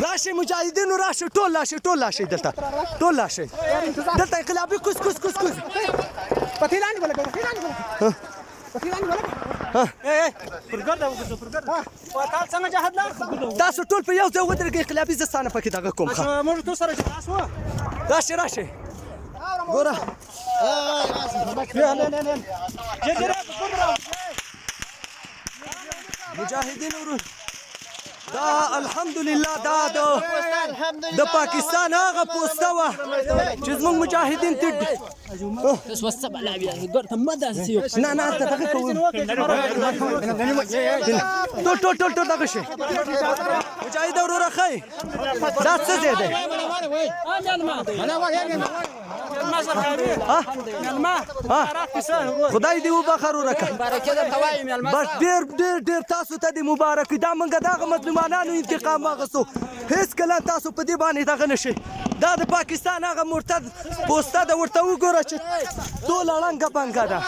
راشي مجاهدینو راشي ټول راشي دلته ټول راشي دلته انقلابي کوز پتی لاندې ولګو پتی لاندې ولګو پرګرده وګورئ پرګرده وتعال څنګه جهاد لا تاسو ټول په یو ځای ودرېږئ انقلابي زه ستانه پکې دغه کوم موږ تو سره جهاد شو راشي ګوره مجاهدین ورو دا الحمدلله دا د پاکستان هغه پوسته وه چې زموږ مجاهدین تېر نه ته دغه کوو ټول دغه شي مجاهد وروره ښایي دا څه ځای دی خدای دې وبخښه وروره که بس ډېر تاسو ته دې مبارک وي دا موږ دغه مظلومانانو انتقام واخیستو هېڅکله تاسو په دې باندې دغه نه شئ دا د پاکستان هغه مرتد پوسته ده ورته وګوره چې ټوله ړنګه بنګه ده